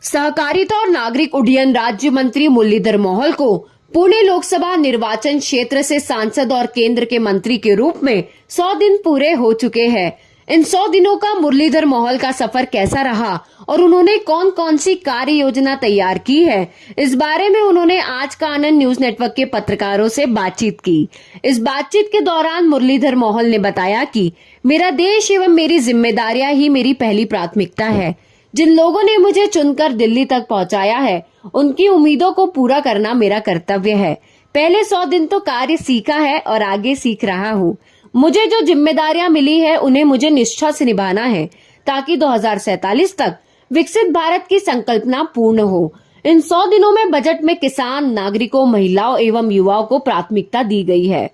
सहकारिता और नागरिक उड्डयन राज्य मंत्री मुरलीधर मोहोल को पुणे लोकसभा निर्वाचन क्षेत्र से सांसद और केंद्र के मंत्री के रूप में 100 दिन पूरे हो चुके हैं। इन 100 दिनों का मुरलीधर मोहोल का सफर कैसा रहा और उन्होंने कौन कौन सी कार्य योजना तैयार की है, इस बारे में उन्होंने आज का आनंद न्यूज नेटवर्क के पत्रकारों से बातचीत की। इस बातचीत के दौरान मुरलीधर मोहोल ने बताया कि मेरा देश एवं मेरी जिम्मेदारियां ही मेरी पहली प्राथमिकता है। जिन लोगों ने मुझे चुनकर दिल्ली तक पहुंचाया है, उनकी उम्मीदों को पूरा करना मेरा कर्तव्य है। पहले 100 दिन तो कार्य सीखा है और आगे सीख रहा हूँ। मुझे जो जिम्मेदारियां मिली है उन्हें मुझे निष्ठा से निभाना है ताकि 2047 तक विकसित भारत की संकल्पना पूर्ण हो। इन 100 दिनों में बजट में किसान, नागरिकों, महिलाओं एवं युवाओं को प्राथमिकता दी गई है।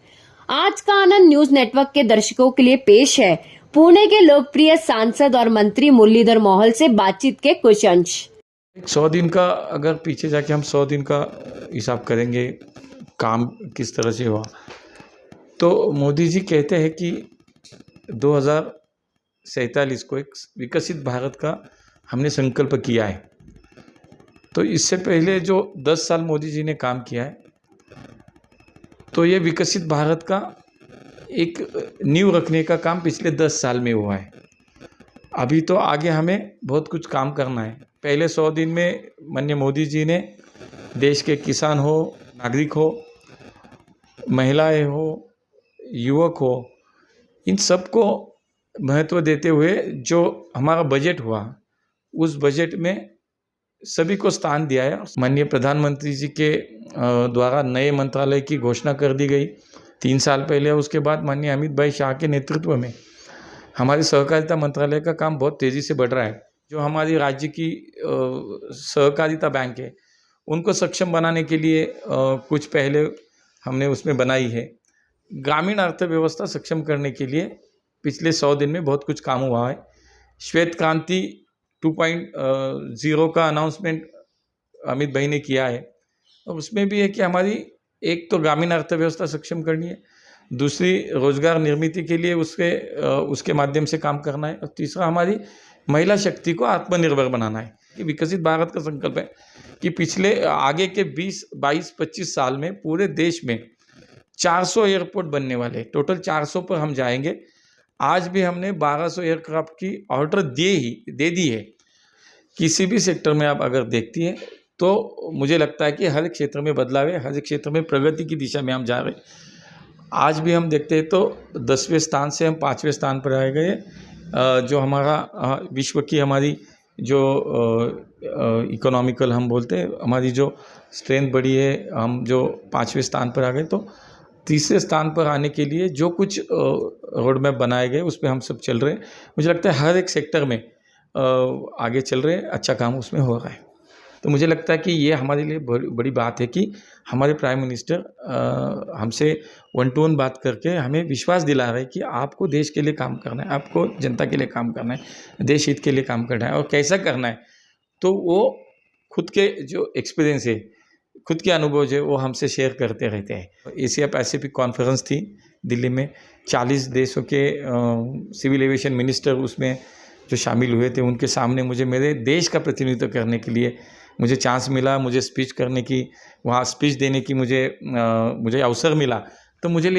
आज का आनंद न्यूज नेटवर्क के दर्शकों के लिए पेश है पुणे के लोकप्रिय सांसद और मंत्री मुरलीधर मोहोल से बातचीत के कुछ अंश। 100 दिन का अगर पीछे जाके हम 100 दिन का हिसाब करेंगे काम किस तरह से हुआ, तो मोदी जी कहते हैं कि 2047 को एक विकसित भारत का हमने संकल्प किया है। तो इससे पहले जो 10 साल मोदी जी ने काम किया है, तो ये विकसित भारत का एक नींव रखने का काम पिछले 10 साल में हुआ है। अभी तो आगे हमें बहुत कुछ काम करना है। पहले 100 दिन में माननीय मोदी जी ने देश के किसान हो, नागरिक हो, महिलाएं हो, युवक हो, इन सबको महत्व देते हुए जो हमारा बजट हुआ, उस बजट में सभी को स्थान दिया है। माननीय प्रधानमंत्री जी के द्वारा नए मंत्रालय की घोषणा कर दी गई 3 साल पहले। उसके बाद माननीय अमित भाई शाह के नेतृत्व में हमारी सहकारिता मंत्रालय का काम बहुत तेज़ी से बढ़ रहा है। जो हमारी राज्य की सहकारिता बैंक है, उनको सक्षम बनाने के लिए कुछ पहले हमने उसमें बनाई है। ग्रामीण अर्थव्यवस्था सक्षम करने के लिए पिछले 100 दिन में बहुत कुछ काम हुआ है। श्वेत क्रांति 2.0 का अनाउंसमेंट अमित भाई ने किया है, और उसमें भी है कि हमारी एक तो ग्रामीण अर्थव्यवस्था सक्षम करनी है, दूसरी रोजगार निर्मित के लिए उसके माध्यम से काम करना है, और तीसरा हमारी महिला शक्ति को आत्मनिर्भर बनाना है। कि विकसित भारत का संकल्प है कि पिछले आगे के 20-22-25 साल में पूरे देश में 400 एयरपोर्ट बनने वाले, टोटल 400 पर हम जाएंगे। आज भी हमने 1200 एयरक्राफ्ट की ऑर्डर दे दी है। किसी भी सेक्टर में आप अगर देखती हैं तो मुझे लगता है कि हर क्षेत्र में बदलाव है, हर क्षेत्र में प्रगति की दिशा में हम जा रहे हैं। आज भी हम देखते हैं तो 10वें स्थान से हम 5वें स्थान पर आ गए। जो हमारा विश्व की हमारी जो इकोनॉमिकल हम बोलते हैं, हमारी जो स्ट्रेंथ बढ़ी है, हम जो 5वें स्थान पर आ गए। तो तीसरे स्थान पर आने के लिए जो कुछ रोड मैप बनाए गए उस पर हम सब चल रहे हैं। मुझे लगता है हर एक सेक्टर में आगे चल रहे हैं, अच्छा काम उसमें हो रहा है। तो मुझे लगता है कि ये हमारे लिए बड़ी बात है कि हमारे प्राइम मिनिस्टर हमसे 1-to-1 बात करके हमें विश्वास दिला रहे हैं कि आपको देश के लिए काम करना है, आपको जनता के लिए काम करना है, देश हित के लिए काम करना है, और कैसा करना है। तो वो खुद के जो एक्सपीरियंस है, खुद के अनुभव जो वो हमसे शेयर करते रहते हैं। एशिया पैसिफिक कॉन्फ्रेंस थी दिल्ली में, 40 देशों के सिविल एविएशन मिनिस्टर उसमें जो शामिल हुए थे, उनके सामने मुझे मेरे देश का प्रतिनिधित्व करने के लिए मुझे चांस मिला, मुझे स्पीच करने की, वहाँ स्पीच देने की मुझे अवसर मिला। तो मुझे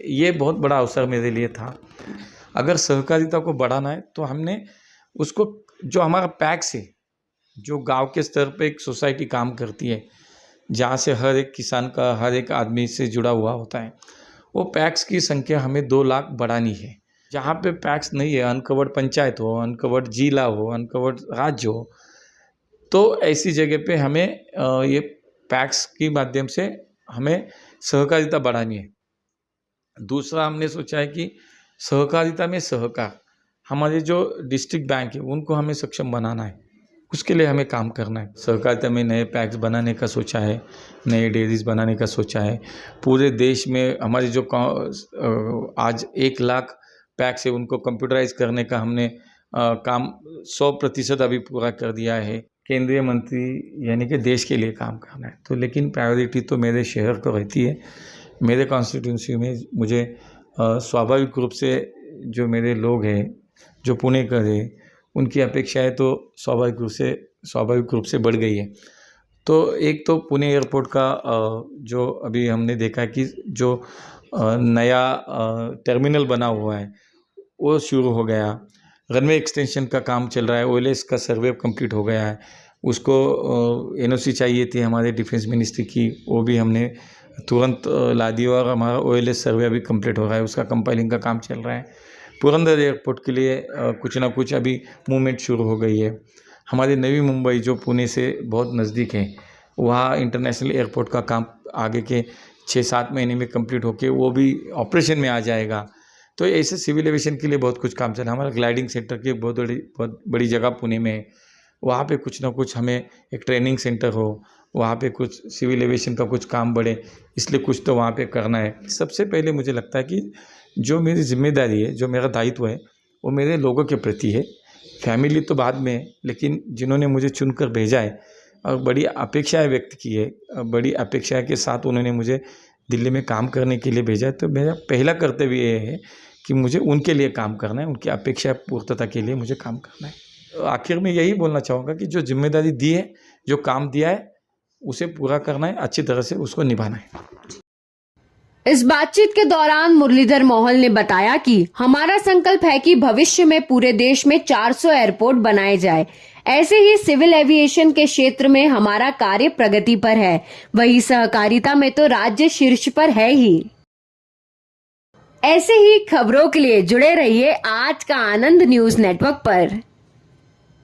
ये बहुत बड़ा अवसर मेरे लिए था। अगर सहकारिता को बढ़ाना है तो हमने उसको, जो हमारा पैक्स है, जो गांव के स्तर पे एक सोसाइटी काम करती है, जहाँ से हर एक किसान का, हर एक आदमी से जुड़ा हुआ होता है, वो पैक्स की संख्या हमें 2 लाख बढ़ानी है। जहाँ पे पैक्स नहीं है, अनकवर्ड पंचायत हो, अनकवर्ड जिला हो, अनकवर्ड राज्य हो, तो ऐसी जगह पे हमें ये पैक्स के माध्यम से हमें सहकारिता बढ़ानी है। दूसरा हमने सोचा है कि सहकारिता में सहकार, हमारे जो डिस्ट्रिक्ट बैंक है उनको हमें सक्षम बनाना है, उसके लिए हमें काम करना है। सहकारिता में नए पैक्स बनाने का सोचा है, नए डेयरीज बनाने का सोचा है। पूरे देश में हमारे जो आज 1 लाख पैक्स है उनको कंप्यूटराइज करने का हमने काम 100% अभी पूरा कर दिया है। केंद्रीय मंत्री यानी कि देश के लिए काम करना है। तो लेकिन प्रायोरिटी तो मेरे शहर को रहती है। मेरे कॉन्स्टिट्यूंसी में मुझे स्वाभाविक रूप से जो मेरे लोग हैं, जो पुणे के हैं, उनकी अपेक्षाएं तो स्वाभाविक रूप से स्वाभाविक रूप से बढ़ गई है। तो एक तो पुणे एयरपोर्ट का जो अभी हमने देखा है कि जो नया टर्मिनल बना हुआ है वो शुरू हो गया। रनवे एक्सटेंशन का काम चल रहा है, ओएलएस का सर्वे कंप्लीट हो गया है। उसको एनओसी चाहिए थी हमारे डिफेंस मिनिस्ट्री की, वो भी हमने तुरंत ला दी और हमारा ओएलएस सर्वे अभी कंप्लीट हो रहा है, उसका कंपाइलिंग का काम चल रहा है। पुरंदर एयरपोर्ट के लिए कुछ ना कुछ अभी मूवमेंट शुरू हो गई है। हमारी नवी मुंबई जो पुणे से बहुत नज़दीक है, वहाँ इंटरनेशनल एयरपोर्ट का काम आगे के 6-7 महीने में कंप्लीट होके वो भी ऑपरेशन में आ जाएगा। तो ऐसे सिविल एविएशन के लिए बहुत कुछ काम चल रहा है। हमारा ग्लाइडिंग सेंटर की बहुत बड़ी जगह पुणे में है, वहाँ पे कुछ ना कुछ हमें एक ट्रेनिंग सेंटर हो, वहाँ पे कुछ सिविल एविएशन का कुछ काम बढ़े, इसलिए कुछ तो वहाँ पे करना है। सबसे पहले मुझे लगता है कि जो मेरी जिम्मेदारी है, जो मेरा दायित्व है, वो मेरे लोगों के प्रति है। फैमिली तो बाद में है, लेकिन जिन्होंने मुझे चुनकर भेजा है और बड़ी अपेक्षाएं व्यक्त की है, बड़ी अपेक्षा के साथ उन्होंने मुझे दिल्ली में काम करने के लिए भेजा है, तो मेरा पहला कर्तव्य ये है कि मुझे उनके लिए काम करना है, उनकी अपेक्षा पूर्तता के लिए मुझे काम करना है। आखिर में यही बोलना चाहूँगा कि जो जिम्मेदारी दी है, जो काम दिया है, उसे पूरा करना है, अच्छी तरह से उसको निभाना है। इस बातचीत के दौरान मुरलीधर मोहल ने बताया कि हमारा संकल्प है कि भविष्य में पूरे देश में 400 एयरपोर्ट बनाए जाए। ऐसे ही सिविल एविएशन के क्षेत्र में हमारा कार्य प्रगति पर है, वही सहकारिता में तो राज्य शीर्ष पर है ही। ऐसे ही खबरों के लिए जुड़े रहिए आज का आनंद न्यूज नेटवर्क पर।